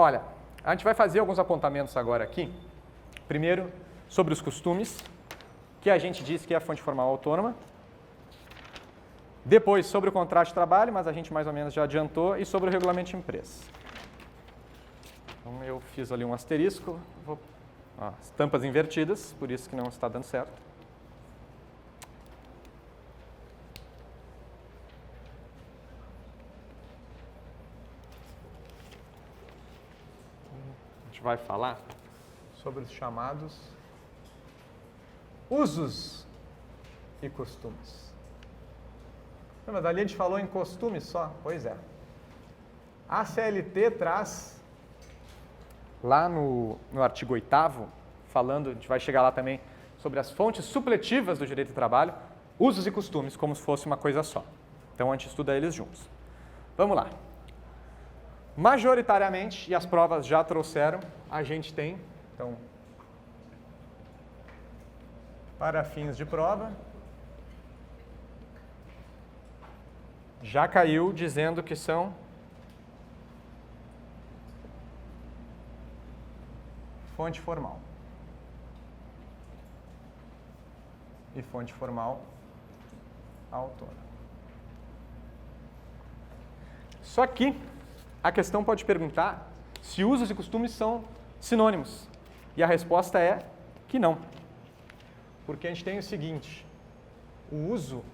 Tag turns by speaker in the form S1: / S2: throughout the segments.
S1: Olha, a gente vai fazer alguns apontamentos agora aqui. Primeiro, sobre os costumes, que a gente disse que é a fonte formal autônoma. Depois, sobre o contrato de trabalho, mas a gente mais ou menos já adiantou, e sobre o regulamento de empresa. Então, eu fiz ali um asterisco, estampas invertidas, por isso que não está dando certo. A gente vai falar sobre os chamados usos e costumes. Mas ali a gente falou em costumes só? Pois é. A CLT traz, lá no artigo 8º, falando, a gente vai chegar lá também, sobre as fontes supletivas do direito do trabalho, usos e costumes, como se fosse uma coisa só. Então a gente estuda eles juntos. Vamos lá. Majoritariamente, e as provas já trouxeram, a gente tem, então, para fins de prova, já caiu dizendo que são fonte formal e fonte formal autônoma. Só que a questão pode perguntar se usos e costumes são sinônimos. E a resposta é que não. Porque a gente tem o seguinte, o uso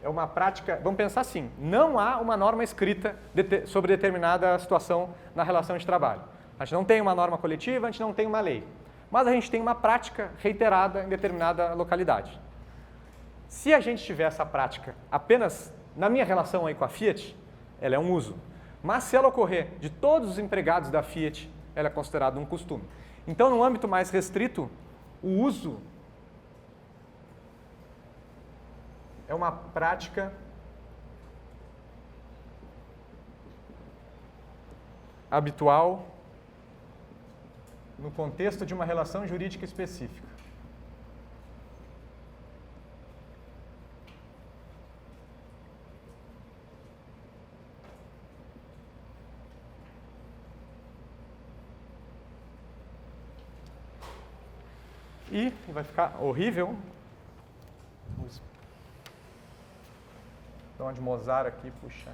S1: é uma prática, vamos pensar assim, não há uma norma escrita sobre determinada situação na relação de trabalho. A gente não tem uma norma coletiva, a gente não tem uma lei. Mas a gente tem uma prática reiterada em determinada localidade. Se a gente tiver essa prática apenas na minha relação aí com a Fiat, ela é um uso. Mas se ela ocorrer de todos os empregados da Fiat, ela é considerada um costume. Então, no âmbito mais restrito, o uso é uma prática habitual no contexto de uma relação jurídica específica. E vai ficar horrível. Vamos dar uma de Mozart aqui, puxa.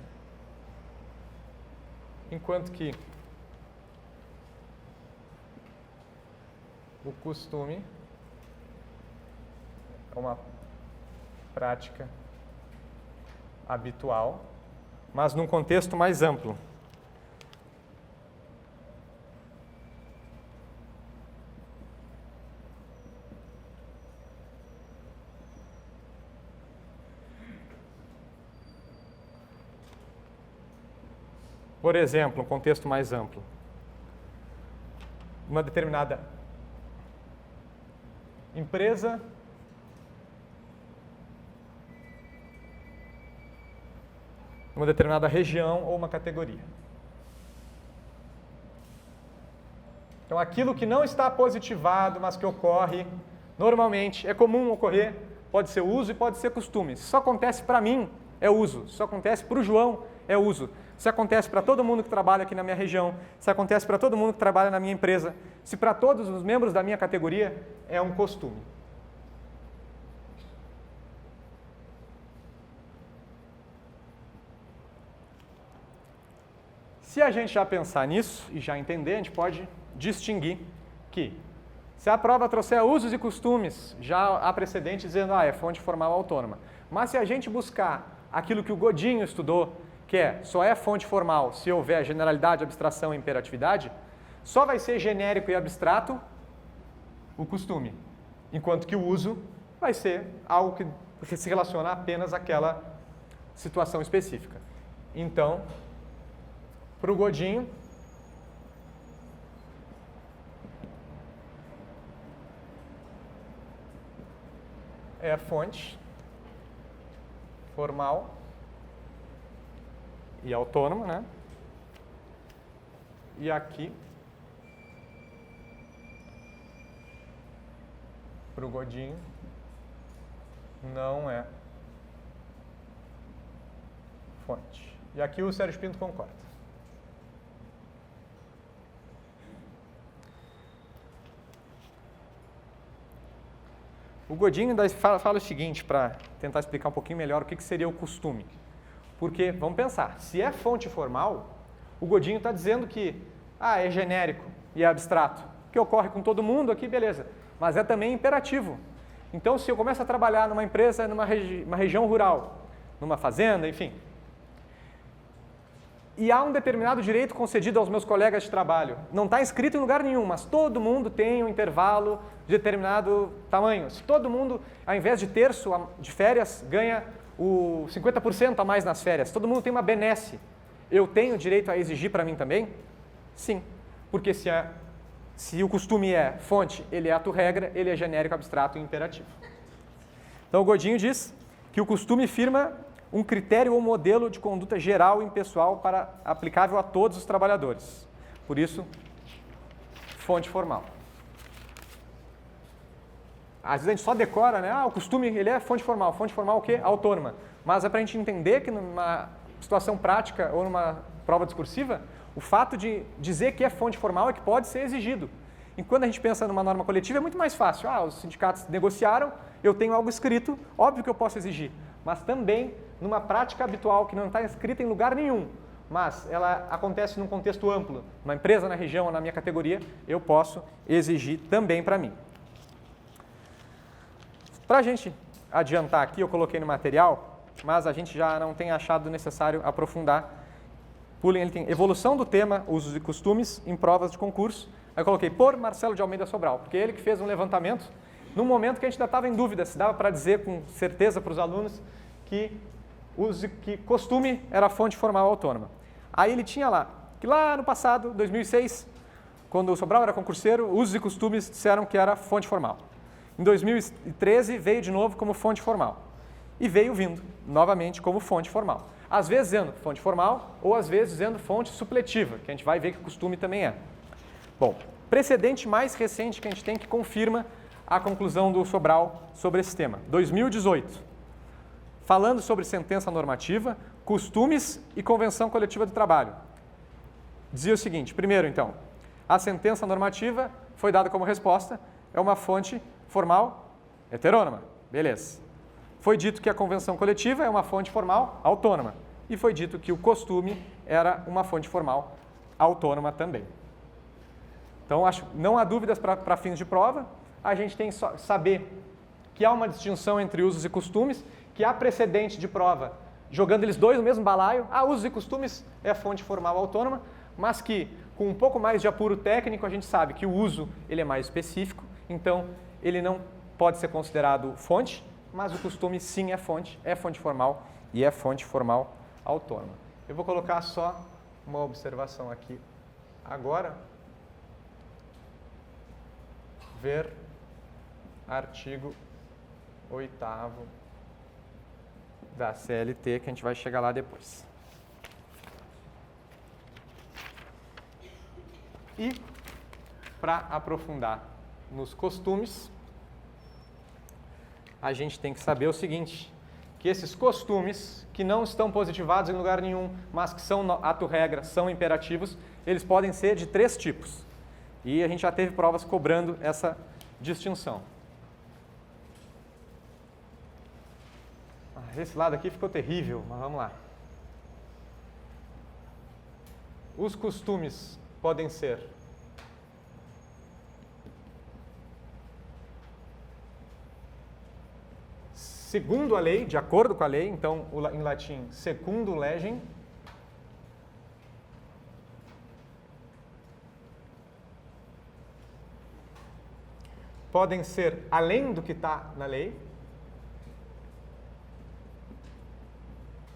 S1: Enquanto que o costume é uma prática habitual, mas num contexto mais amplo. Por exemplo, um contexto mais amplo. Uma determinada empresa uma determinada região ou uma categoria. Então, aquilo que não está positivado, mas que ocorre normalmente, é comum ocorrer, pode ser uso e pode ser costume. Se só acontece para mim, é uso. Se só acontece para o João, é uso. Se acontece para todo mundo que trabalha aqui na minha região, se acontece para todo mundo que trabalha na minha empresa, se para todos os membros da minha categoria, é um costume. Se a gente já pensar nisso e já entender, a gente pode distinguir que, se a prova trouxer usos e costumes, já há precedente dizendo, é fonte formal autônoma. Mas se a gente buscar aquilo que o Godinho estudou, que só é fonte formal se houver generalidade, abstração e imperatividade, só vai ser genérico e abstrato o costume, enquanto que o uso vai ser algo que se relaciona apenas àquela situação específica. Então, para o Godinho, é a fonte formal e autônoma, né? E aqui, para o Godinho, não é fonte. E aqui o Sérgio Pinto concorda. O Godinho daí fala o seguinte, para tentar explicar um pouquinho melhor o que seria o costume. Porque, vamos pensar, se é fonte formal, o Godinho está dizendo que é genérico e é abstrato, que ocorre com todo mundo aqui, beleza, mas é também imperativo. Então, se eu começo a trabalhar numa empresa, numa região rural, numa fazenda, enfim, e há um determinado direito concedido aos meus colegas de trabalho. Não está escrito em lugar nenhum, mas todo mundo tem um intervalo de determinado tamanho. Se todo mundo, ao invés de terço de férias, ganha o 50% a mais nas férias, todo mundo tem uma benesse, eu tenho direito a exigir para mim também? Sim, porque se o costume é fonte, ele é ato-regra, ele é genérico, abstrato e imperativo. Então o Godinho diz que o costume firma um critério ou modelo de conduta geral e impessoal para aplicável a todos os trabalhadores. Por isso, fonte formal. Às vezes a gente só decora, né? O costume ele é fonte formal. Fonte formal o quê? Autônoma. Mas é para a gente entender que numa situação prática ou numa prova discursiva, o fato de dizer que é fonte formal é que pode ser exigido. E quando a gente pensa numa norma coletiva é muito mais fácil. Os sindicatos negociaram, eu tenho algo escrito, óbvio que eu posso exigir. Mas também numa prática habitual que não está escrita em lugar nenhum, mas ela acontece num contexto amplo, numa empresa, na região ou na minha categoria, eu posso exigir também para mim. Para a gente adiantar aqui, eu coloquei no material, mas a gente já não tem achado necessário aprofundar. Pulem, ele tem evolução do tema, usos e costumes em provas de concurso. Aí eu coloquei por Marcelo de Almeida Sobral, porque é ele que fez um levantamento num momento que a gente ainda estava em dúvida se dava para dizer com certeza para os alunos que costume era fonte formal autônoma. Aí ele tinha lá, que lá no passado, 2006, quando o Sobral era concurseiro, usos e costumes disseram que era fonte formal. Em 2013 veio de novo como fonte formal. E veio vindo novamente como fonte formal. Às vezes dizendo fonte formal ou às vezes dizendo fonte supletiva, que a gente vai ver que costume também é. Bom, precedente mais recente que a gente tem que confirma a conclusão do Sobral sobre esse tema. 2018. Falando sobre sentença normativa, costumes e convenção coletiva do trabalho. Dizia o seguinte, primeiro então, a sentença normativa foi dada como resposta, é uma fonte formal heterônoma, beleza. Foi dito que a convenção coletiva é uma fonte formal autônoma e foi dito que o costume era uma fonte formal autônoma também. Então, não há dúvidas para fins de prova, a gente tem que saber que há uma distinção entre usos e costumes, que há precedente de prova, jogando eles dois no mesmo balaio, usos e costumes é fonte formal autônoma, mas que com um pouco mais de apuro técnico a gente sabe que o uso ele é mais específico, então ele não pode ser considerado fonte, mas o costume sim é fonte formal e é fonte formal autônoma. Eu vou colocar só uma observação aqui agora. Ver artigo 8º da CLT, que a gente vai chegar lá depois. E, para aprofundar nos costumes, a gente tem que saber o seguinte, que esses costumes, que não estão positivados em lugar nenhum, mas que são ato-regra, são imperativos, eles podem ser de 3 tipos. E a gente já teve provas cobrando essa distinção. Esse lado aqui ficou terrível, mas vamos lá. Os costumes podem ser segundo a lei, de acordo com a lei, então em latim, secundum legem. Podem ser além do que está na lei,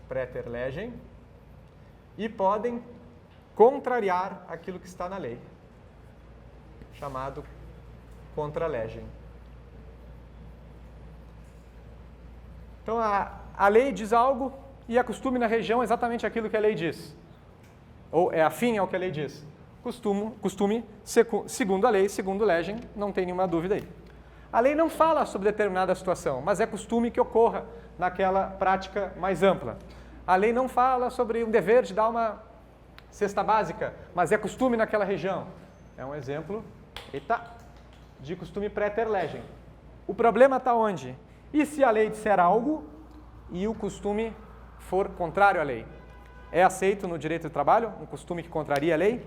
S1: praeter legem, e podem contrariar aquilo que está na lei, chamado contra legem. Então, a lei diz algo e é costume na região exatamente aquilo que a lei diz. Ou é afim ao que a lei diz. Costume, segundo a lei, segundo legem, não tem nenhuma dúvida aí. A lei não fala sobre determinada situação, mas é costume que ocorra naquela prática mais ampla. A lei não fala sobre um dever de dar uma cesta básica, mas é costume naquela região. É um exemplo de costume praeter legem. O problema está onde? E se a lei disser algo e o costume for contrário à lei? É aceito no direito do trabalho um costume que contraria a lei?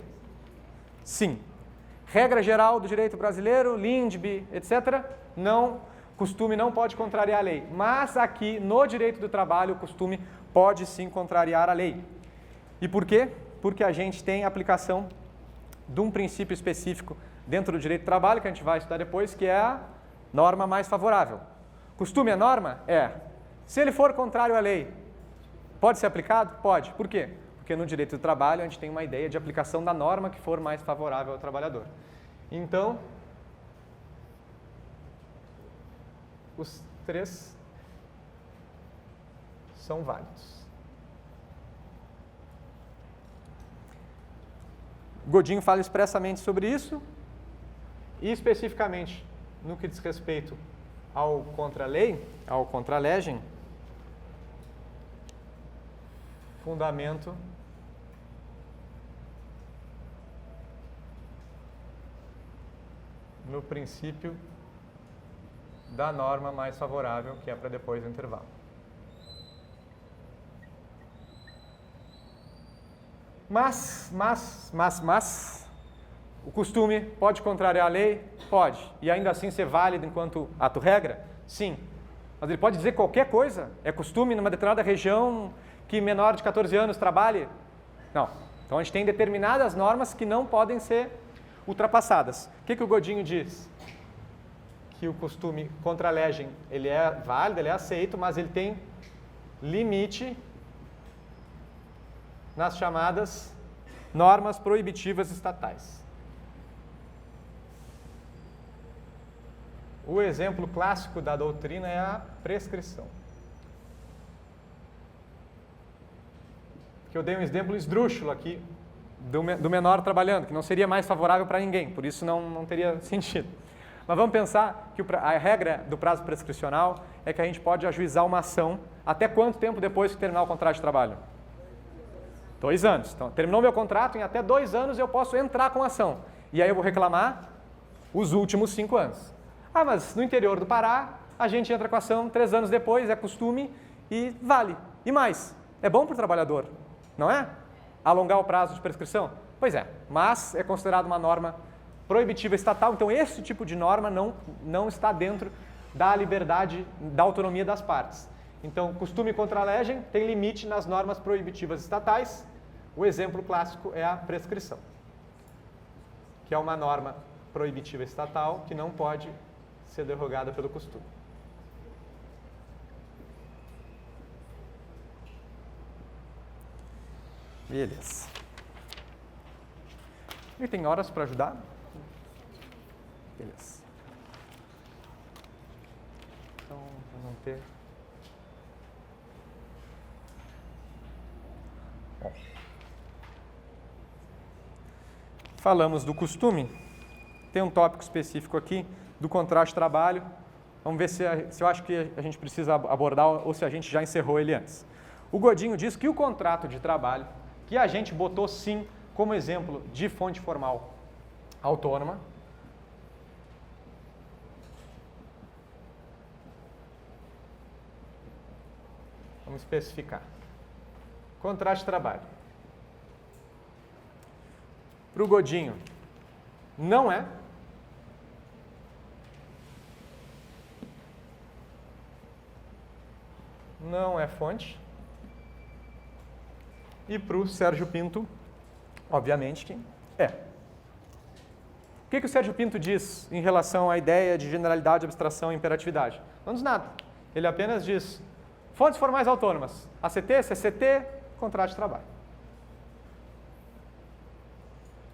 S1: Sim. Regra geral do direito brasileiro, Lindby, etc. Não, costume não pode contrariar a lei. Mas aqui no direito do trabalho o costume pode sim contrariar a lei. E por quê? Porque a gente tem aplicação de um princípio específico dentro do direito do trabalho, que a gente vai estudar depois, que é a norma mais favorável. Costume é norma? É. Se ele for contrário à lei, pode ser aplicado? Pode. Por quê? Porque no direito do trabalho a gente tem uma ideia de aplicação da norma que for mais favorável ao trabalhador. Então, os três são válidos. Godinho fala expressamente sobre isso e especificamente no que diz respeito ao contra-lei, ao contra-legem, fundamento no princípio da norma mais favorável, que é para depois do intervalo. Mas, o costume pode contrariar a lei? Pode. E ainda assim ser válido enquanto ato-regra? Sim. Mas ele pode dizer qualquer coisa? É costume numa determinada região que menor de 14 anos trabalhe? Não. Então a gente tem determinadas normas que não podem ser ultrapassadas. O que o Godinho diz? Que o costume contra a legem, ele é válido, ele é aceito, mas ele tem limite nas chamadas normas proibitivas estatais. O exemplo clássico da doutrina é a prescrição. Que eu dei um exemplo esdrúxulo aqui, do menor trabalhando, que não seria mais favorável para ninguém, por isso não teria sentido. Mas vamos pensar que a regra do prazo prescricional é que a gente pode ajuizar uma ação até quanto tempo depois que terminar o contrato de trabalho? 2 anos. Então, terminou meu contrato, em até 2 anos eu posso entrar com a ação. E aí eu vou reclamar os últimos 5 anos. Ah, mas no interior do Pará, a gente entra com a ação 3 anos depois, é costume e vale. E mais, é bom para o trabalhador, não é? Alongar o prazo de prescrição? Pois é, mas é considerado uma norma proibitiva estatal, então esse tipo de norma não está dentro da liberdade, da autonomia das partes. Então, costume contra a legem tem limite nas normas proibitivas estatais. O exemplo clássico é a prescrição, que é uma norma proibitiva estatal que não pode ser derrogada pelo costume. Beleza. E tem horas para ajudar? Beleza. Então, para não ter... Bom. Falamos do costume. Tem um tópico específico aqui do contrato de trabalho. Vamos ver se eu acho que a gente precisa abordar ou se a gente já encerrou ele antes. O Godinho diz que o contrato de trabalho, que a gente botou sim como exemplo de fonte formal autônoma, vamos especificar. Contrato de trabalho. Para o Godinho, não é. Não é fonte. E para o Sérgio Pinto, obviamente que é. O que o Sérgio Pinto diz em relação à ideia de generalidade, abstração e imperatividade? Não diz nada. Ele apenas diz fontes formais autônomas, ACT, CCT, contrato de trabalho.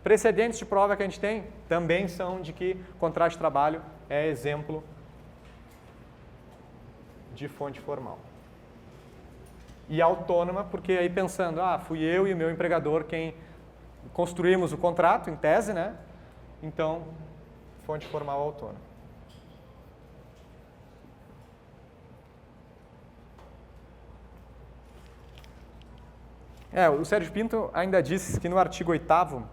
S1: Precedentes de prova que a gente tem também são de que contrato de trabalho é exemplo de fonte formal. E autônoma, porque aí pensando, fui eu e o meu empregador quem construímos o contrato, em tese, né? Então, fonte formal autônoma. O Sérgio Pinto ainda diz que no artigo 8º,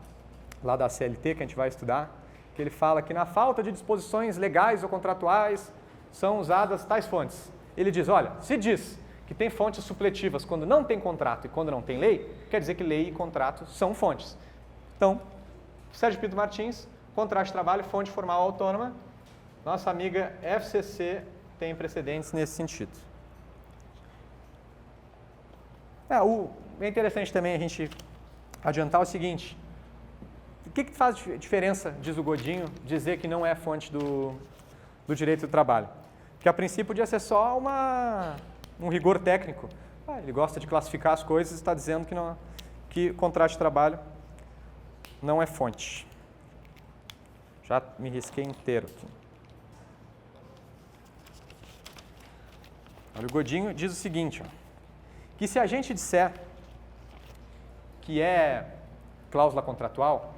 S1: lá da CLT, que a gente vai estudar, que ele fala que na falta de disposições legais ou contratuais são usadas tais fontes. Ele diz, olha, se diz que tem fontes supletivas quando não tem contrato e quando não tem lei, quer dizer que lei e contrato são fontes. Então, Sérgio Pinto Martins, contrato de trabalho, fonte formal autônoma. Nossa amiga FCC tem precedentes nesse sentido. É interessante também a gente adiantar o seguinte, o que faz diferença, diz o Godinho, dizer que não é fonte do direito do trabalho? Que a princípio podia ser só um rigor técnico. Ele gosta de classificar as coisas e está dizendo que contrato de trabalho não é fonte. Já me risquei inteiro aqui. Olha, o Godinho diz o seguinte, que se a gente disser que é cláusula contratual,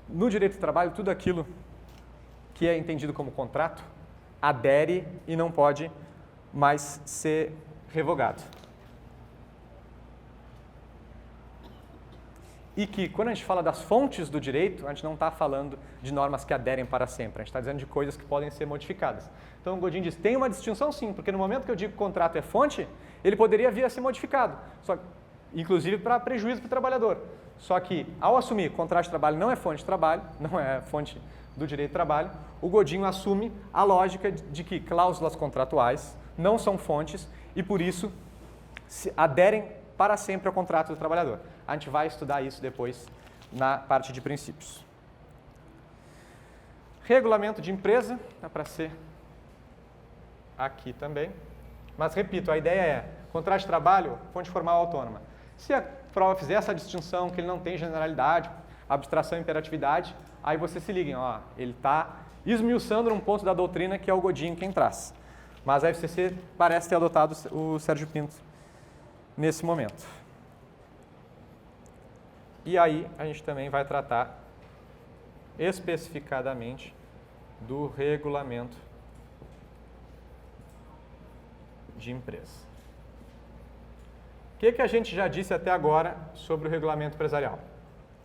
S1: no direito do trabalho, tudo aquilo que é entendido como contrato adere e não pode mais ser revogado. E que, quando a gente fala das fontes do direito, a gente não está falando de normas que aderem para sempre, a gente está dizendo de coisas que podem ser modificadas. Então, o Godinho diz, tem uma distinção sim, porque no momento que eu digo que o contrato é fonte, ele poderia vir a ser modificado, inclusive para prejuízo para o trabalhador. Só que, ao assumir que o contrato de trabalho não é fonte de trabalho, não é fonte do direito do trabalho, o Godinho assume a lógica de que cláusulas contratuais não são fontes e, por isso, aderem para sempre ao contrato do trabalhador. A gente vai estudar isso depois na parte de princípios. Regulamento de empresa, dá para ser aqui também. Mas, repito, a ideia é, contrato de trabalho, fonte formal autônoma. Se a prova fizer essa distinção, que ele não tem generalidade, abstração e imperatividade, aí vocês se liguem, ele está esmiuçando num ponto da doutrina que é o Godinho quem traz. Mas a FCC parece ter adotado o Sérgio Pinto nesse momento. E aí a gente também vai tratar especificadamente do regulamento de empresa. O que a gente já disse até agora sobre o regulamento empresarial?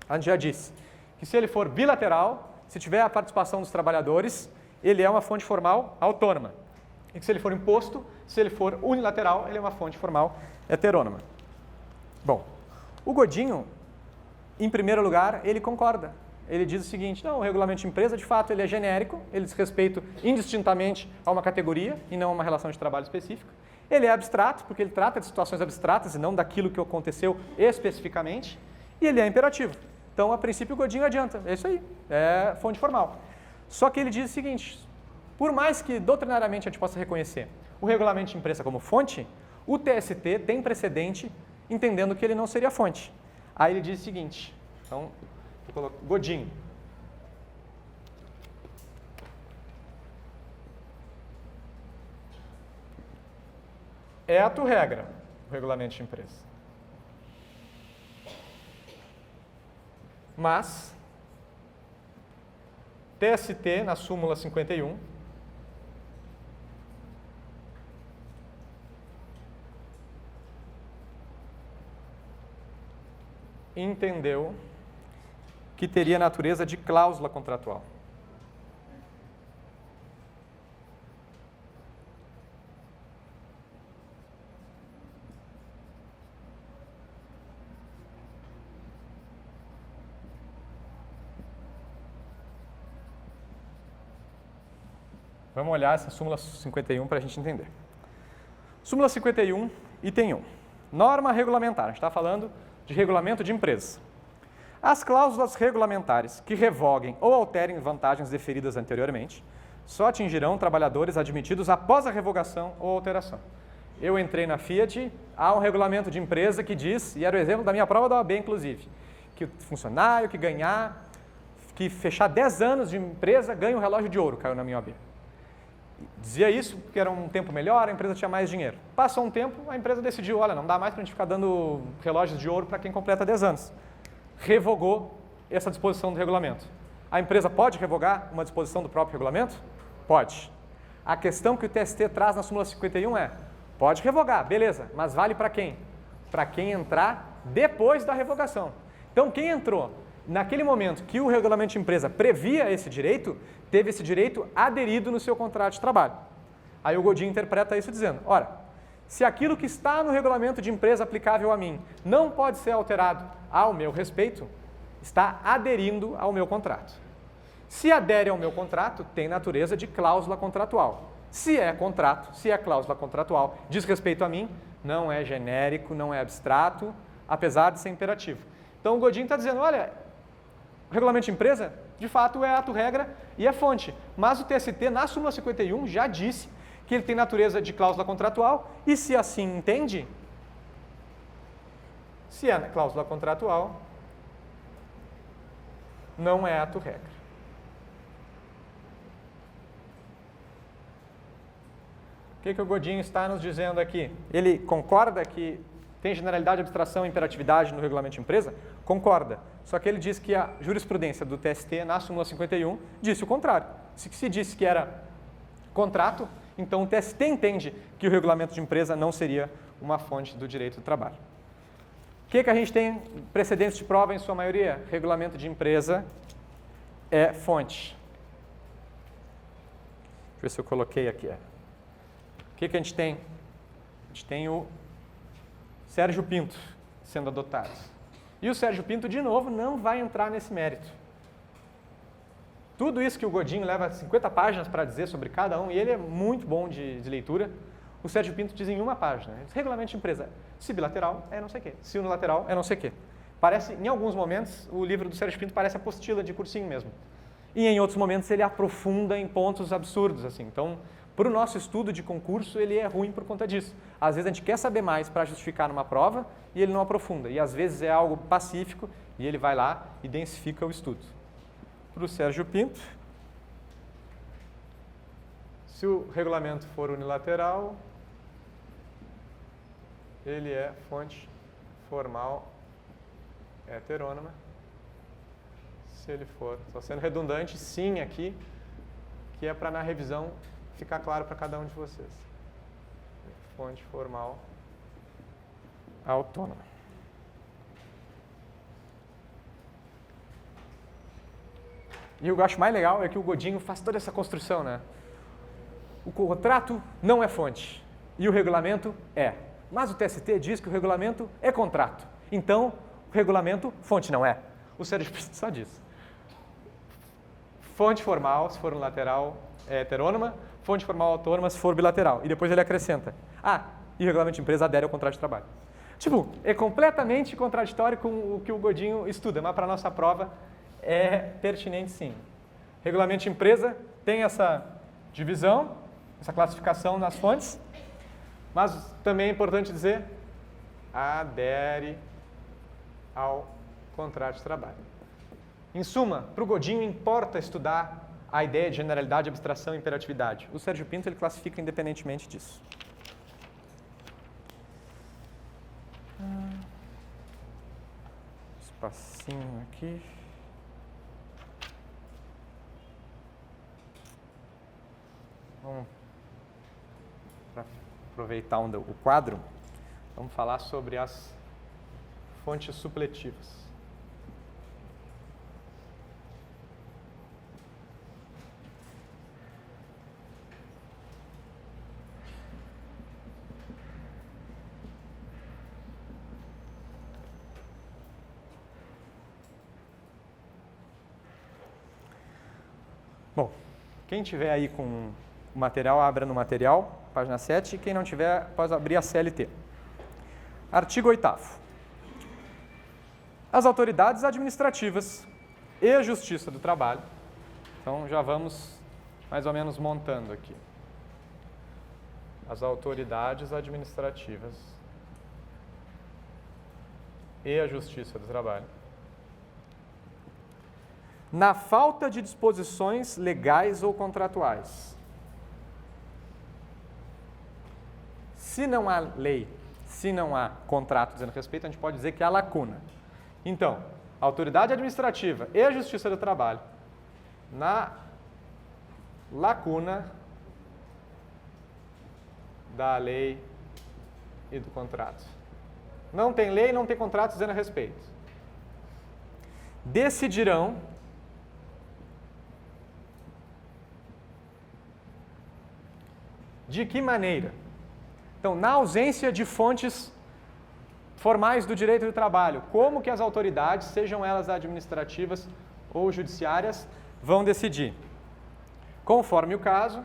S1: A gente já disse que se ele for bilateral, se tiver a participação dos trabalhadores, ele é uma fonte formal autônoma. E que se ele for imposto, se ele for unilateral, ele é uma fonte formal heterônoma. Bom, o Godinho, em primeiro lugar, ele concorda. Ele diz o seguinte, não, o regulamento de empresa, de fato, ele é genérico, ele diz respeito indistintamente a uma categoria e não a uma relação de trabalho específica. Ele é abstrato, porque ele trata de situações abstratas e não daquilo que aconteceu especificamente, e ele é imperativo. Então, a princípio, o Godinho adianta, é isso aí, é fonte formal. Só que ele diz o seguinte, por mais que doutrinariamente a gente possa reconhecer o regulamento de empresa como fonte, o TST tem precedente entendendo que ele não seria fonte. Aí ele diz o seguinte, então, vou colocar Godinho. É a tua regra, o regulamento de empresa. Mas, TST, na súmula 51, entendeu que teria natureza de cláusula contratual. Vamos olhar essa súmula 51 para a gente entender. Súmula 51, item 1. Norma regulamentar. A gente está falando de regulamento de empresa. As cláusulas regulamentares que revoguem ou alterem vantagens deferidas anteriormente só atingirão trabalhadores admitidos após a revogação ou alteração. Eu entrei na Fiat, há um regulamento de empresa que diz, e era o exemplo da minha prova da OAB, inclusive, que o funcionário que fechar 10 anos de empresa ganha um relógio de ouro, caiu na minha OAB. Dizia isso porque era um tempo melhor, a empresa tinha mais dinheiro. Passou um tempo, a empresa decidiu, olha, não dá mais para a gente ficar dando relógios de ouro para quem completa 10 anos. Revogou essa disposição do regulamento. A empresa pode revogar uma disposição do próprio regulamento? Pode. A questão que o TST traz na súmula 51 é, pode revogar, beleza, mas vale para quem? Para quem entrar depois da revogação. Então, quem entrou naquele momento que o regulamento de empresa previa esse direito, teve esse direito aderido no seu contrato de trabalho. Aí o Godin interpreta isso dizendo, ora, se aquilo que está no regulamento de empresa aplicável a mim não pode ser alterado ao meu respeito, está aderindo ao meu contrato. Se adere ao meu contrato, tem natureza de cláusula contratual. Se é contrato, se é cláusula contratual, diz respeito a mim, não é genérico, não é abstrato, apesar de ser imperativo. Então o Godin está dizendo, olha, o regulamento de empresa, de fato, é ato-regra e é fonte. Mas o TST, na súmula 51, já disse que ele tem natureza de cláusula contratual e, se assim entende, se é cláusula contratual, não é ato-regra. O que o Godin está nos dizendo aqui? Ele concorda que tem generalidade, abstração e imperatividade no regulamento de empresa? Concorda. Só que ele diz que a jurisprudência do TST, na súmula 51, disse o contrário. Se disse que era contrato, então o TST entende que o regulamento de empresa não seria uma fonte do direito do trabalho. O que a gente tem precedentes de prova em sua maioria? Regulamento de empresa é fonte. Deixa eu ver se eu coloquei aqui. O que a gente tem? A gente tem o Sérgio Pinto sendo adotado. E o Sérgio Pinto, de novo, não vai entrar nesse mérito. Tudo isso que o Godin leva 50 páginas para dizer sobre cada um, e ele é muito bom de leitura, o Sérgio Pinto diz em uma página. Ele diz, regulamento de empresa, se bilateral é não sei o quê, se unilateral é não sei o quê. Parece, em alguns momentos, o livro do Sérgio Pinto parece apostila de cursinho mesmo. E em outros momentos ele aprofunda em pontos absurdos, assim. Então, para o nosso estudo de concurso, ele é ruim por conta disso. Às vezes a gente quer saber mais para justificar numa prova e ele não aprofunda. E às vezes é algo pacífico e ele vai lá e densifica o estudo. Para o Sérgio Pinto, se o regulamento for unilateral, ele é fonte formal heterônima. Se ele for, estou sendo redundante, sim aqui, que é para na revisão ficar claro para cada um de vocês. Fonte formal autônoma. E o que eu acho mais legal é que o Godinho faz toda essa construção, né? O contrato não é fonte e o regulamento é. Mas o TST diz que o regulamento é contrato. Então, o regulamento, fonte não é. O Sérgio Pinto só diz. Fonte formal, se for unilateral, é heterônima. Fonte formal autônoma se for bilateral. E depois ele acrescenta. E o regulamento de empresa adere ao contrato de trabalho. Tipo, é completamente contraditório com o que o Godinho estuda, mas para a nossa prova é pertinente sim. Regulamento de empresa tem essa divisão, essa classificação nas fontes, mas também é importante dizer, adere ao contrato de trabalho. Em suma, para o Godinho importa estudar a ideia de generalidade, abstração e imperatividade. O Sérgio Pinto ele classifica independentemente disso. Espacinho aqui. Vamos para aproveitar o quadro, vamos falar sobre as fontes supletivas. Bom, quem tiver aí com o material, abra no material, página 7. Quem não tiver, pode abrir a CLT. Artigo 8º. As autoridades administrativas e a Justiça do Trabalho. Então, já vamos mais ou menos montando aqui. As autoridades administrativas e a Justiça do Trabalho. Na falta de disposições legais ou contratuais. Se não há lei, se não há contrato dizendo respeito, a gente pode dizer que há lacuna. Então, a autoridade administrativa e a Justiça do Trabalho, na lacuna da lei e do contrato. Não tem lei, não tem contrato dizendo a respeito. decidirão de que maneira? Então, na ausência de fontes formais do direito do trabalho, como que as autoridades, sejam elas administrativas ou judiciárias, vão decidir? Conforme o caso,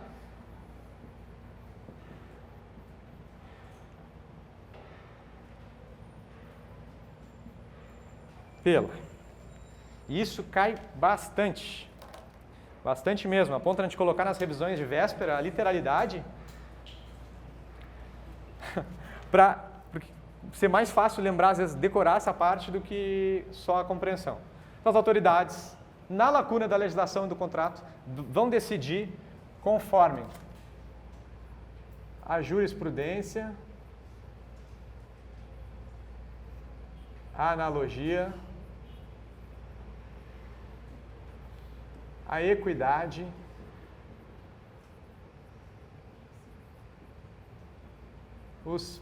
S1: Isso cai bastante. Bastante mesmo. A ponto de a gente colocar nas revisões de véspera a literalidade para ser mais fácil lembrar, às vezes, decorar essa parte do que só a compreensão. Então, as autoridades, na lacuna da legislação e do contrato, vão decidir conforme a jurisprudência, a analogia, a equidade, os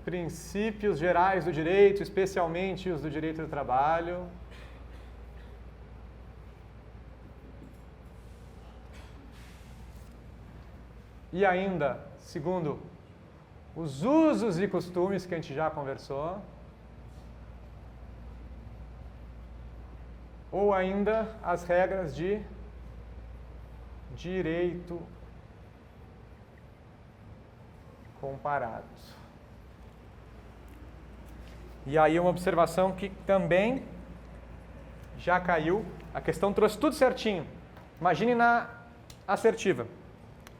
S1: princípios gerais do direito, especialmente os do direito do trabalho, e ainda, segundo os usos e costumes que a gente já conversou, ou ainda as regras de direito comparados. E aí uma observação que também já caiu, a questão trouxe tudo certinho. Imagine na assertiva.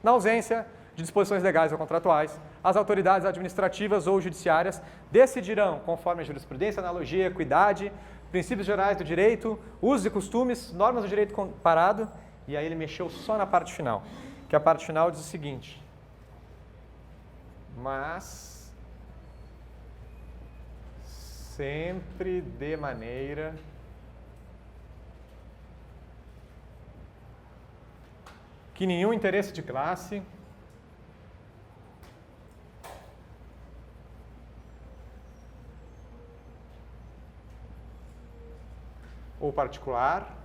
S1: Na ausência de disposições legais ou contratuais, as autoridades administrativas ou judiciárias decidirão, conforme a jurisprudência, analogia, equidade, princípios gerais do direito, usos e costumes, normas do direito comparado, e aí ele mexeu só na parte final, que a parte final diz o seguinte: mas sempre de maneira que nenhum interesse de classe ou particular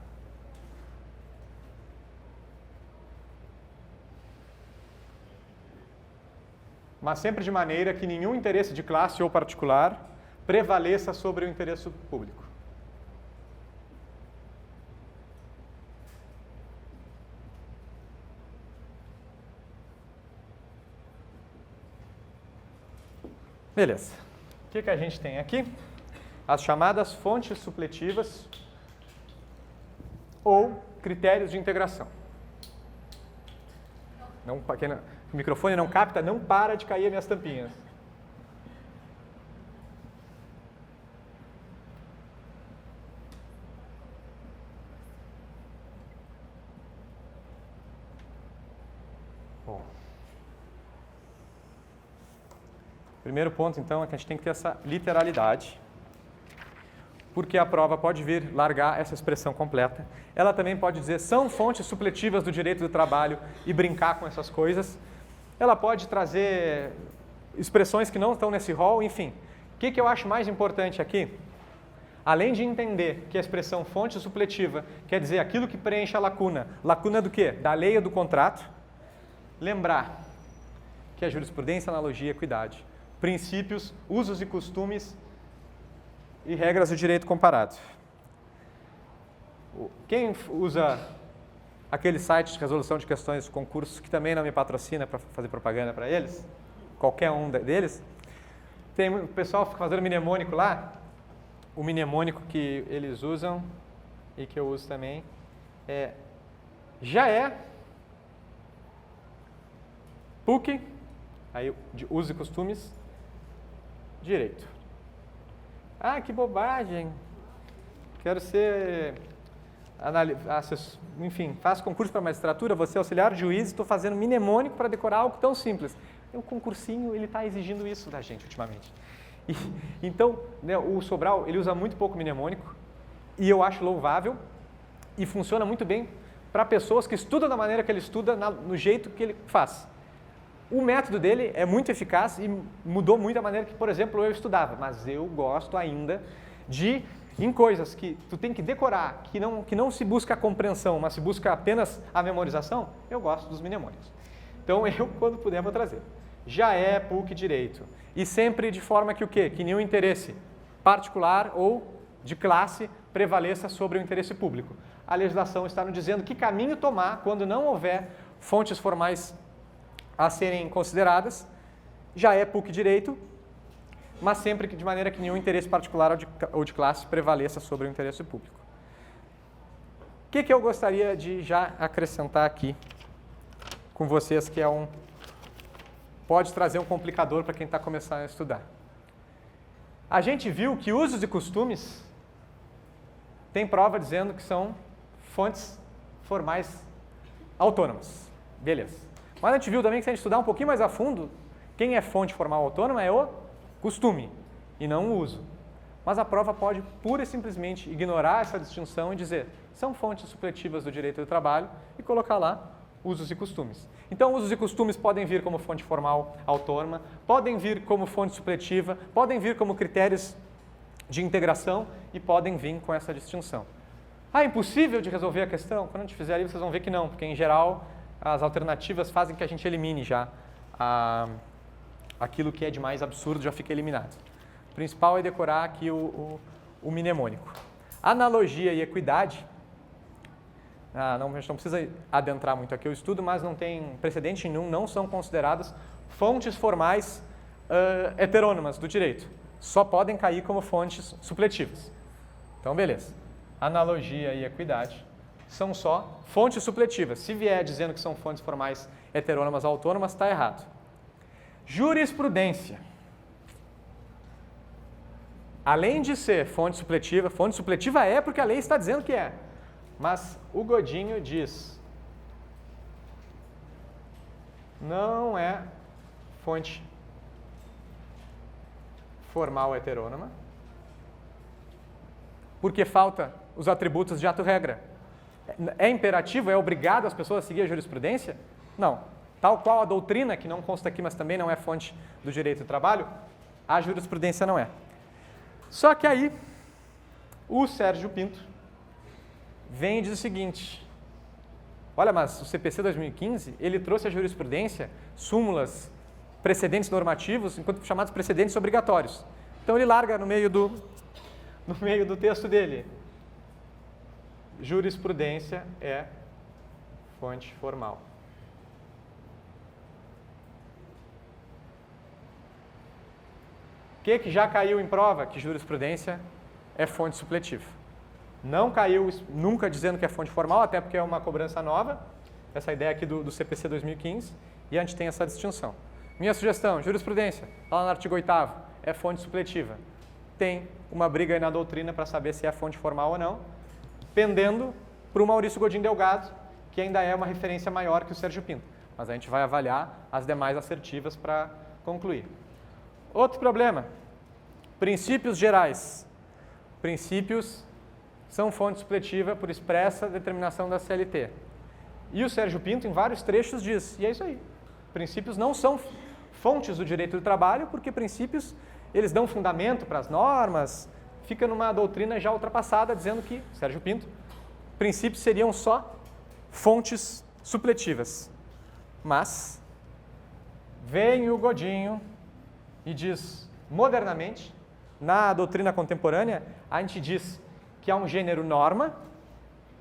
S1: mas sempre de maneira que nenhum interesse de classe ou particular prevaleça sobre o interesse público. Beleza. O que a gente tem aqui? As chamadas fontes supletivas ou critérios de integração. O microfone não capta, não para de cair as minhas tampinhas. Bom. Primeiro ponto, então, é que a gente tem que ter essa literalidade, porque a prova pode vir largar essa expressão completa. Ela também pode dizer são fontes supletivas do direito do trabalho e brincar com essas coisas. Ela pode trazer expressões que não estão nesse rol, enfim. O que eu acho mais importante aqui? Além de entender que a expressão fonte supletiva quer dizer aquilo que preenche a lacuna. Lacuna do quê? Da lei ou do contrato. Lembrar que a jurisprudência, analogia, equidade, princípios, usos e costumes e regras do direito comparado. Quem usa aquele site de resolução de questões de concursos que também não me patrocina para fazer propaganda para eles, qualquer um deles, tem o pessoal fazendo mnemônico lá, o mnemônico que eles usam e que eu uso também já é PUC, aí de usos e costumes, direito. Ah, que bobagem, quero ser... Enfim, faço concurso para magistratura, você é auxiliar de juiz, estou fazendo mnemônico para decorar algo tão simples. O concursinho, ele está exigindo isso da gente ultimamente. Então, né, o Sobral, ele usa muito pouco mnemônico e eu acho louvável e funciona muito bem para pessoas que estudam da maneira que ele estuda, no jeito que ele faz. O método dele é muito eficaz e mudou muito a maneira que, por exemplo, eu estudava, mas eu gosto ainda de em coisas que tu tem que decorar, que não se busca a compreensão, mas se busca apenas a memorização, eu gosto dos mnemônicos. Então eu, quando puder, vou trazer. Já é PUC Direito. E sempre de forma que o quê? Que nenhum interesse particular ou de classe prevaleça sobre o interesse público. A legislação está nos dizendo que caminho tomar quando não houver fontes formais a serem consideradas. Já é PUC Direito, mas sempre de maneira que nenhum interesse particular ou de classe prevaleça sobre o interesse público. O que eu gostaria de já acrescentar aqui com vocês, que pode trazer um complicador para quem está começando a estudar. A gente viu que usos e costumes tem prova dizendo que são fontes formais autônomas. Beleza. Mas a gente viu também que se a gente estudar um pouquinho mais a fundo, quem é fonte formal autônoma é o costume e não o uso. Mas a prova pode pura e simplesmente ignorar essa distinção e dizer são fontes supletivas do direito do trabalho e colocar lá usos e costumes. Então, usos e costumes podem vir como fonte formal autônoma, podem vir como fonte supletiva, podem vir como critérios de integração e podem vir com essa distinção. É impossível de resolver a questão? Quando a gente fizer ali, vocês vão ver que não, porque em geral as alternativas fazem que a gente elimine já aquilo que é de mais absurdo, já fica eliminado. O principal é decorar aqui o mnemônico. Analogia e equidade, a gente não precisa adentrar muito aqui o estudo, mas não tem precedente nenhum, não são consideradas fontes formais heterônomas do direito. Só podem cair como fontes supletivas. Então, beleza. Analogia e equidade são só fontes supletivas. Se vier dizendo que são fontes formais heterônomas autônomas, está errado. Jurisprudência. Além de ser fonte supletiva é porque a lei está dizendo que é. Mas o Godinho diz, não é fonte formal heterônoma, porque falta os atributos de ato-regra. É imperativo, é obrigado as pessoas a seguir a jurisprudência? Não. Tal qual a doutrina, que não consta aqui, mas também não é fonte do direito do trabalho, a jurisprudência não é. Só que aí, o Sérgio Pinto vem e diz o seguinte, olha, mas o CPC 2015, ele trouxe a jurisprudência, súmulas, precedentes normativos, enquanto chamados precedentes obrigatórios. Então ele larga no meio do texto dele. Jurisprudência é fonte formal. O que já caiu em prova? Que jurisprudência é fonte supletiva. Não caiu nunca dizendo que é fonte formal, até porque é uma cobrança nova, essa ideia aqui do CPC 2015, e a gente tem essa distinção. Minha sugestão, jurisprudência, lá no artigo 8º, é fonte supletiva. Tem uma briga aí na doutrina para saber se é fonte formal ou não, pendendo para o Maurício Godinho Delgado, que ainda é uma referência maior que o Sérgio Pinto. Mas a gente vai avaliar as demais assertivas para concluir. Outro problema, princípios gerais. Princípios são fonte supletiva por expressa determinação da CLT. E o Sérgio Pinto, em vários trechos, diz, e é isso aí, princípios não são fontes do direito do trabalho, porque princípios, eles dão fundamento para as normas, fica numa doutrina já ultrapassada, dizendo que, Sérgio Pinto, princípios seriam só fontes supletivas. Mas, vem o Godinho e diz, modernamente, na doutrina contemporânea, a gente diz que há um gênero norma,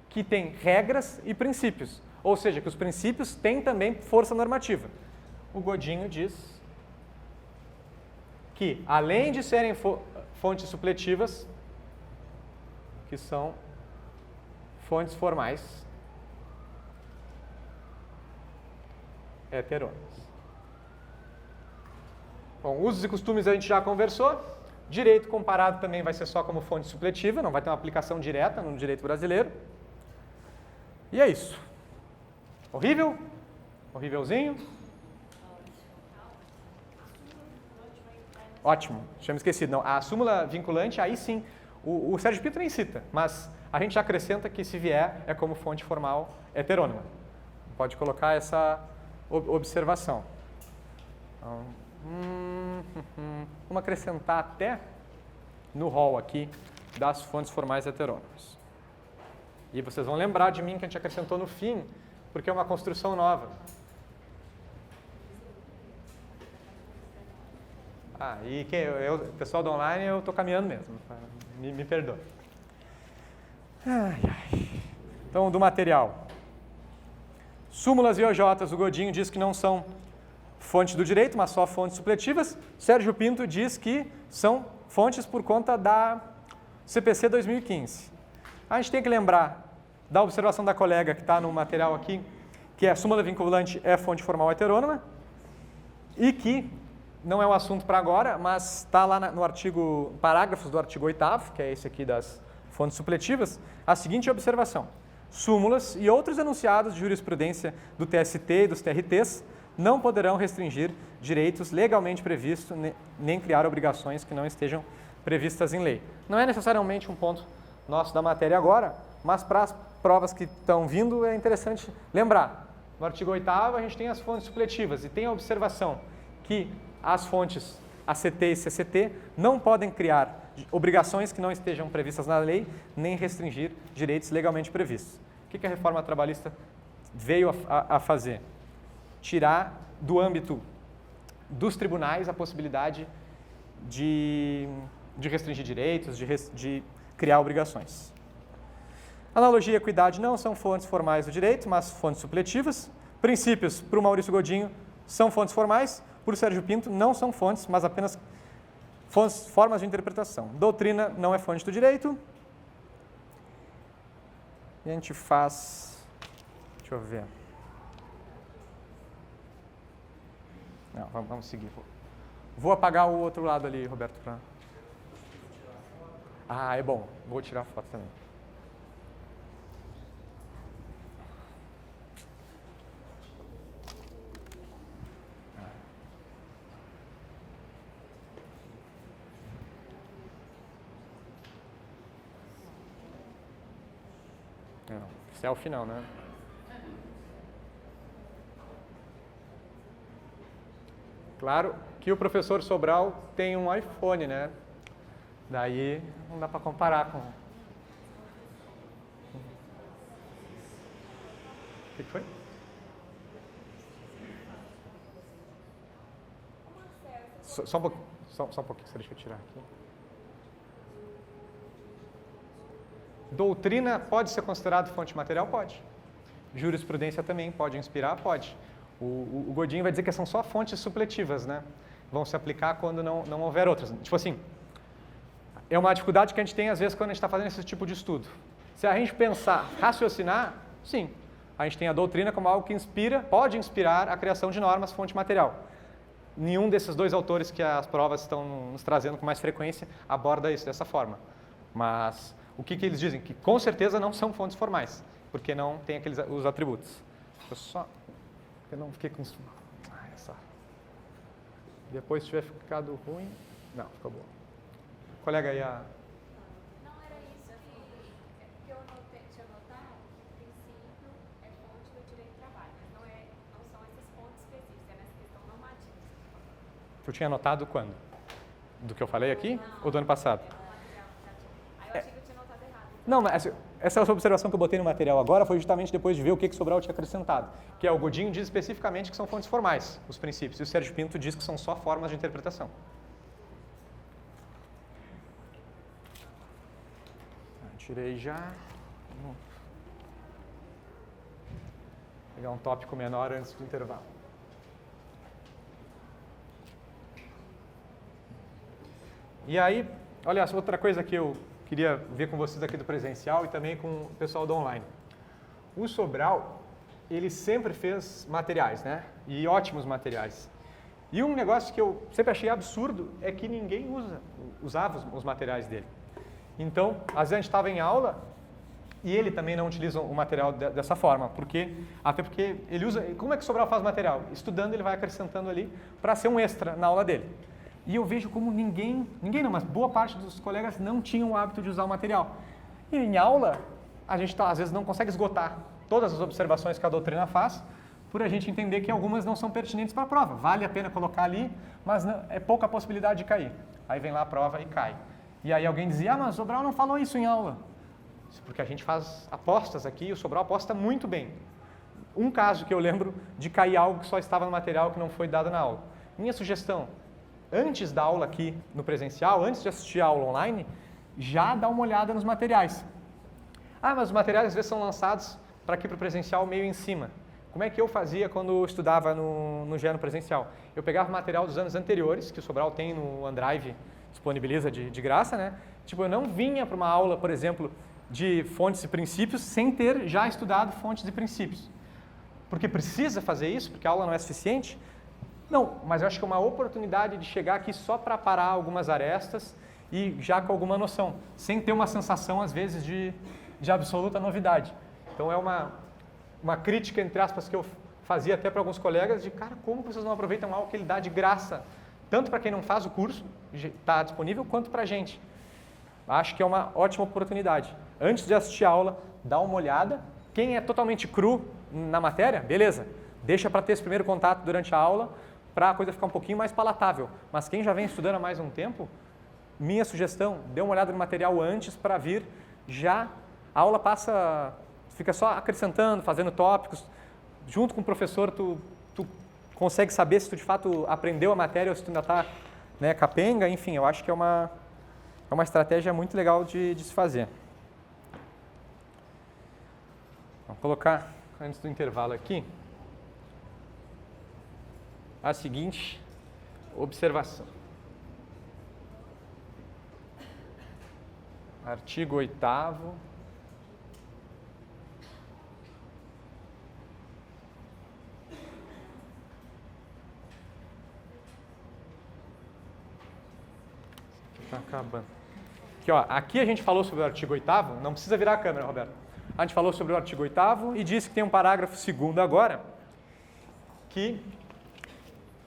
S1: que tem regras e princípios. Ou seja, que os princípios têm também força normativa. O Godinho diz que, além de serem fontes supletivas, que são fontes formais heterônomas. Bom, usos e costumes a gente já conversou. Direito comparado também vai ser só como fonte supletiva, não vai ter uma aplicação direta no direito brasileiro. E é isso. Horrível? Horrívelzinho? Ótimo, tinha me esquecido. Não, a súmula vinculante, aí sim, o Sérgio Pinto nem cita, mas a gente acrescenta que se vier é como fonte formal heterônima. Pode colocar essa observação. Então, vamos acrescentar até no rol aqui das fontes formais heterônomas. E vocês vão lembrar de mim que a gente acrescentou no fim, porque é uma construção nova. E pessoal do online, eu estou caminhando mesmo, me perdoe. Então, do material. Súmulas e OJs, o Godinho diz que não são fonte do direito, mas só fontes supletivas. Sérgio Pinto diz que são fontes por conta da CPC 2015. A gente tem que lembrar da observação da colega que está no material aqui, que a súmula vinculante é fonte formal heterônoma, e que não é um assunto para agora, mas está lá no artigo, parágrafos do artigo 8º, que é esse aqui das fontes supletivas, a seguinte observação. Súmulas e outros enunciados de jurisprudência do TST e dos TRTs não poderão restringir direitos legalmente previstos, nem criar obrigações que não estejam previstas em lei. Não é necessariamente um ponto nosso da matéria agora, mas para as provas que estão vindo é interessante lembrar. No artigo 8º a gente tem as fontes supletivas e tem a observação que as fontes ACT e CCT não podem criar obrigações que não estejam previstas na lei, nem restringir direitos legalmente previstos. O que a reforma trabalhista veio a fazer? Tirar do âmbito dos tribunais a possibilidade de restringir direitos, de criar obrigações. Analogia e equidade não são fontes formais do direito, mas fontes supletivas. Princípios, para o Maurício Godinho, são fontes formais. Por Sérgio Pinto, não são fontes, mas apenas formas de interpretação. Doutrina não é fonte do direito. E a gente faz... Deixa eu ver. Não, vamos seguir. Vou apagar o outro lado ali, Roberto. É bom. Vou tirar a foto também. Isso é o final, né? Claro que o professor Sobral tem um iPhone, né? Daí não dá para comparar com... O que foi? Só um pouquinho, só um pouquinho, deixa eu tirar aqui. Doutrina pode ser considerado fonte material? Pode. Jurisprudência também pode inspirar? Pode. O Godinho vai dizer que são só fontes supletivas, né? Vão se aplicar quando não houver outras. Tipo assim, é uma dificuldade que a gente tem às vezes quando a gente está fazendo esse tipo de estudo. Se a gente pensar, raciocinar, sim, a gente tem a doutrina como algo que inspira, pode inspirar a criação de normas fonte material. Nenhum desses dois autores que as provas estão nos trazendo com mais frequência aborda isso dessa forma. Mas o que eles dizem? Que com certeza não são fontes formais, porque não tem os atributos. Deixa eu só... Eu não fiquei com... Depois se tiver ficado ruim... Não, ficou bom. Colega aí a...
S2: Não era isso que eu tinha notado, que o princípio é fonte do direito do trabalho, mas não são essas fontes específicas, é nessa questão normativa.
S1: Tu tinha notado quando? Do que eu falei aqui? Ou do ano passado?
S2: Aí eu achei que eu tinha notado errado.
S1: Não, mas essa observação que eu botei no material agora foi justamente depois de ver o que Sobral tinha acrescentado. Que é o Godinho diz especificamente que são fontes formais, os princípios. E o Sérgio Pinto diz que são só formas de interpretação. Tirei já. Vou pegar um tópico menor antes do intervalo. E aí, olha, outra coisa que eu queria ver com vocês aqui do presencial e também com o pessoal do online. O Sobral, ele sempre fez materiais, né? E ótimos materiais. E um negócio que eu sempre achei absurdo é que ninguém usava os materiais dele. Então, às vezes a gente estava em aula e ele também não utiliza o material dessa forma, até porque ele usa... Como é que o Sobral faz material? Estudando, ele vai acrescentando ali para ser um extra na aula dele. E eu vejo como ninguém não, mas boa parte dos colegas não tinham o hábito de usar o material. E em aula, a gente às vezes não consegue esgotar todas as observações que a doutrina faz, por a gente entender que algumas não são pertinentes para a prova. Vale a pena colocar ali, mas não, é pouca a possibilidade de cair. Aí vem lá a prova e cai. E aí alguém dizia, mas o Sobral não falou isso em aula. Porque a gente faz apostas aqui e o Sobral aposta muito bem. Um caso que eu lembro de cair algo que só estava no material que não foi dado na aula. Minha sugestão, antes da aula aqui no presencial, antes de assistir a aula online, já dá uma olhada nos materiais. Ah, mas os materiais às vezes são lançados para aqui para o presencial meio em cima. Como é que eu fazia quando eu estudava no GE no presencial? Eu pegava o material dos anos anteriores, que o Sobral tem no OneDrive, disponibiliza de graça, né? Tipo, eu não vinha para uma aula, por exemplo, de fontes e princípios sem ter já estudado fontes e princípios. Porque precisa fazer isso? Porque a aula não é suficiente? Não, mas eu acho que é uma oportunidade de chegar aqui só para parar algumas arestas e já com alguma noção, sem ter uma sensação, às vezes, de absoluta novidade. Então, é uma crítica, entre aspas, que eu fazia até para alguns colegas de, cara, como vocês não aproveitam algo que ele dá de graça, tanto para quem não faz o curso, está disponível, quanto para a gente. Acho que é uma ótima oportunidade. Antes de assistir a aula, dá uma olhada. Quem é totalmente cru na matéria, beleza, deixa para ter esse primeiro contato durante a aula, para a coisa ficar um pouquinho mais palatável. Mas quem já vem estudando há mais um tempo, minha sugestão, dê uma olhada no material antes para vir já. A aula fica só acrescentando, fazendo tópicos. Junto com o professor, tu consegue saber se tu de fato aprendeu a matéria ou se tu ainda está, né, capenga. Enfim, eu acho que é uma estratégia muito legal de se fazer. Vou colocar, antes do intervalo aqui, a seguinte observação. Artigo 8º. Está acabando. Aqui a gente falou sobre o artigo 8º, não precisa virar a câmera, Roberto. A gente falou sobre o artigo 8º e disse que tem um parágrafo 2º agora, que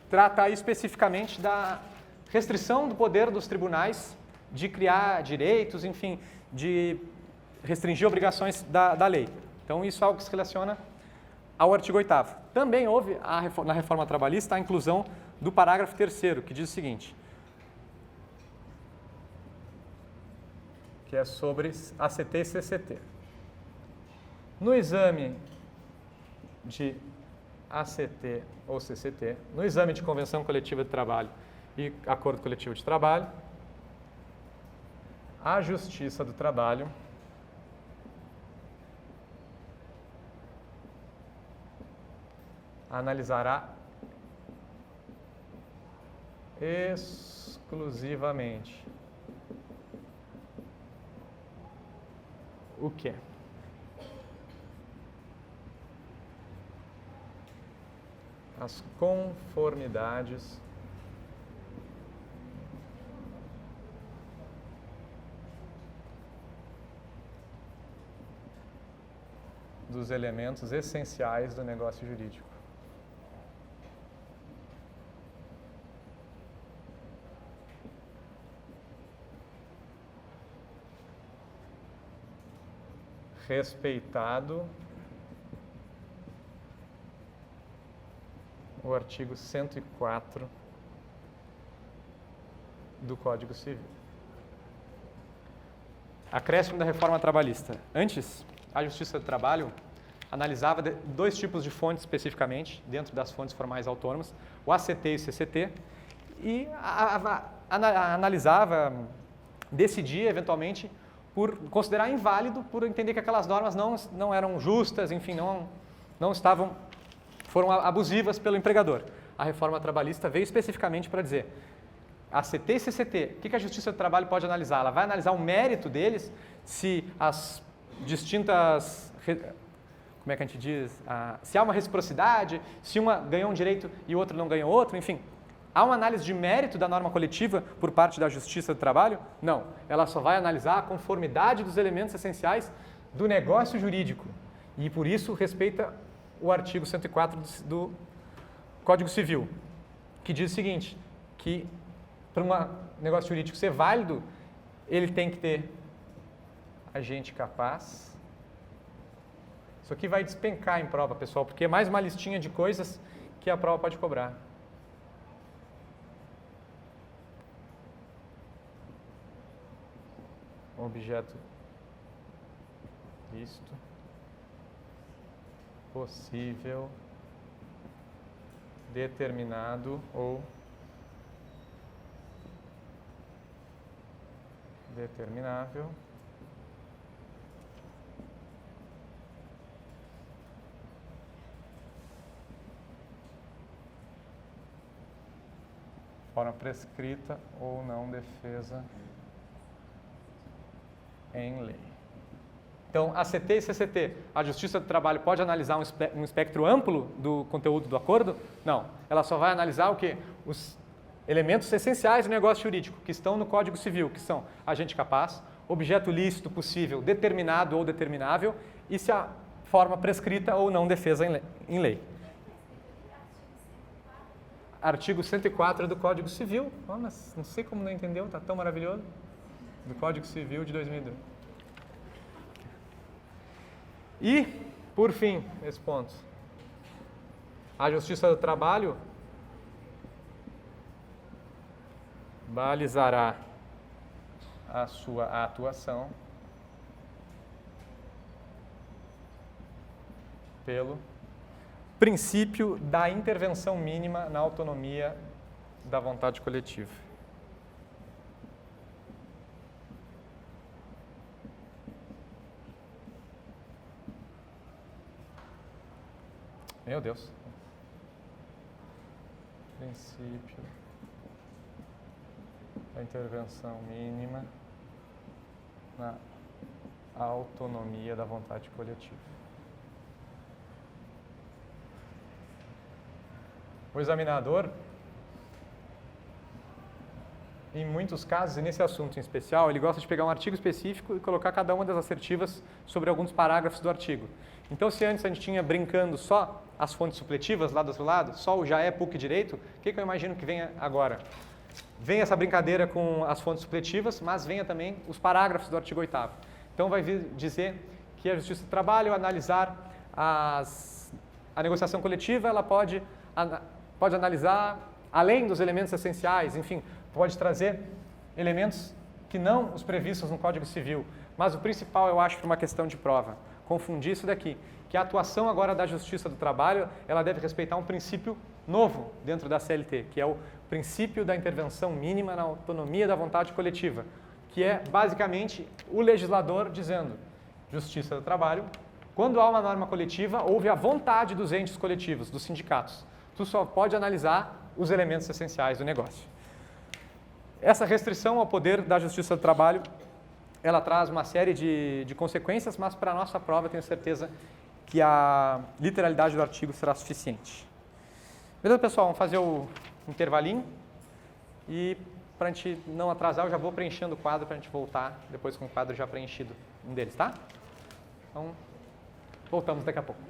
S1: trata especificamente da restrição do poder dos tribunais de criar direitos, enfim, de restringir obrigações da lei. Então, isso é algo que se relaciona ao artigo 8º. Também houve, na reforma trabalhista, a inclusão do parágrafo 3º, que diz o seguinte, que é sobre ACT e CCT. No exame de ACT ou CCT, no exame de convenção coletiva de trabalho e acordo coletivo de trabalho, a Justiça do Trabalho analisará exclusivamente o quê? As conformidades dos elementos essenciais do negócio jurídico. Respeitado o artigo 104 do Código Civil. Acréscimo da reforma trabalhista. Antes, a Justiça do Trabalho analisava dois tipos de fontes especificamente, dentro das fontes formais autônomas, o ACT e o CCT, e analisava, decidia eventualmente por considerar inválido, por entender que aquelas normas não eram justas, enfim, foram abusivas pelo empregador. A reforma trabalhista veio especificamente para dizer, ACT e CCT, o que a Justiça do Trabalho pode analisar? Ela vai analisar o mérito deles, se as distintas, como é que a gente diz, se há uma reciprocidade, se uma ganhou um direito e o outro não ganhou outro, enfim. Há uma análise de mérito da norma coletiva por parte da Justiça do Trabalho? Não. Ela só vai analisar a conformidade dos elementos essenciais do negócio jurídico. E, por isso, respeita o artigo 104 do Código Civil, que diz o seguinte, que para um negócio jurídico ser válido, ele tem que ter agente capaz. Isso aqui vai despencar em prova, pessoal, porque é mais uma listinha de coisas que a prova pode cobrar. objeto lícito possível, determinado ou determinável forma prescrita ou não defesa em lei. Então, ACT e CCT, a Justiça do Trabalho pode analisar um espectro amplo do conteúdo do acordo? Não. Ela só vai analisar o quê? Os elementos essenciais do negócio jurídico, que estão no Código Civil, que são agente capaz, objeto lícito possível, determinado ou determinável, e se a forma prescrita ou não defesa em lei. Artigo 104 do Código Civil. Oh, mas não sei como não entendeu, está tão maravilhoso. Do Código Civil de 2002. E, por fim, esse ponto. A Justiça do Trabalho balizará a sua atuação pelo princípio da intervenção mínima na autonomia da vontade coletiva. Meu Deus. Princípio da intervenção mínima na autonomia da vontade coletiva. O examinador, em muitos casos, e nesse assunto em especial, ele gosta de pegar um artigo específico e colocar cada uma das assertivas sobre alguns parágrafos do artigo. Então, se antes a gente tinha brincando só as fontes supletivas lá do outro lado, só o já é PUC direito, o que eu imagino que venha agora? Vem essa brincadeira com as fontes supletivas, mas venha também os parágrafos do artigo 8º. Então, vai vir dizer que a Justiça do Trabalho, ao analisar a negociação coletiva, ela pode analisar, além dos elementos essenciais, enfim, pode trazer elementos que não os previstos no Código Civil. Mas o principal, eu acho, por uma questão de prova. Confundir isso daqui, que a atuação agora da Justiça do Trabalho, ela deve respeitar um princípio novo dentro da CLT, que é o princípio da intervenção mínima na autonomia da vontade coletiva, que é basicamente o legislador dizendo, Justiça do Trabalho, quando há uma norma coletiva, houve a vontade dos entes coletivos, dos sindicatos. Tu só pode analisar os elementos essenciais do negócio. Essa restrição ao poder da Justiça do Trabalho, ela traz uma série de consequências, mas para a nossa prova eu tenho certeza que a literalidade do artigo será suficiente. Beleza, pessoal? Vamos fazer o intervalinho e para a gente não atrasar, eu já vou preenchendo o quadro para a gente voltar depois com o quadro já preenchido, um deles, tá? Então, voltamos daqui a pouco.